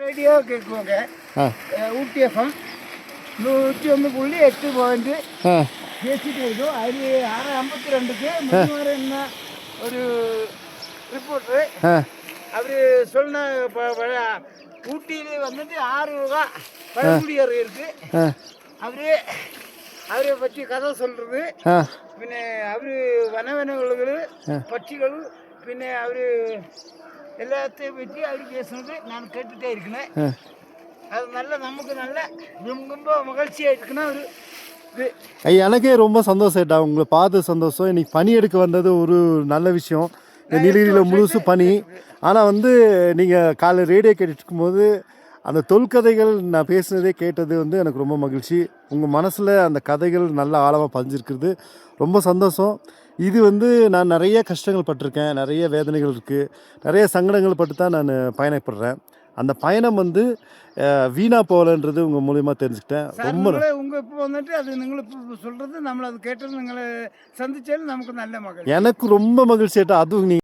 Radio கேட்குவாங்க. ஊட்டி FM 101.8 பேசிட்டு இருக்கோம். அது 6:52க்கு முன்னாடி என்ன ஒரு ரிப்போர்ட்ரு அவர் சொன்ன ஊட்டியில் வந்துட்டு 6 வகை பழங்குடியர் இருக்கு. அவரை பற்றி கதை சொல்றது, பின்ன அவரு வனவிலங்குகள் பட்சிகள், பின்ன அவரு எல்லாத்தையும் பற்றி அவரு பேசுனது நான் கேட்டுட்டே இருக்கிறேன். அது நல்ல நமக்கு நல்ல ரொம்ப மகிழ்ச்சியாக இருக்குன்னா ஒரு இது. எனக்கே ரொம்ப சந்தோஷம் ஏட்டா, உங்களை பார்த்து சந்தோஷம். இன்னைக்கு பனி எடுக்க வந்தது ஒரு நல்ல விஷயம். நீலகிரியில் முழுசு பனி. ஆனால் வந்து நீங்கள் காலையில் ரேடியோ கேட்டுட்டு இருக்கும்போது அந்த தொல்கதைகள் நான் பேசுனதே கேட்டது வந்து எனக்கு ரொம்ப மகிழ்ச்சி. உங்கள் மனசில் அந்த கதைகள் நல்ல ஆழமாக பதிஞ்சிருக்கிறது, ரொம்ப சந்தோஷம். இது வந்து நான் நிறைய கஷ்டங்கள் பட்டிருக்கேன், நிறைய வேதனைகள் இருக்குது, நிறைய சங்கடங்கள் பட்டு தான் நான் பயணப்படுறேன். அந்த பயணம் வந்து வீணாக போகலன்றது உங்கள் மூலியமாக தெரிஞ்சுக்கிட்டேன். ரொம்ப உங்கள் இப்போ வந்துட்டு அது நீங்கள் இப்போ சொல்கிறது நம்மளை அது கேட்டது, நீங்களை சந்திச்சாலும் நமக்கு நல்ல மகிழ்ச்சி. எனக்கு ரொம்ப மகிழ்ச்சி ஏட்டா. அதுவும்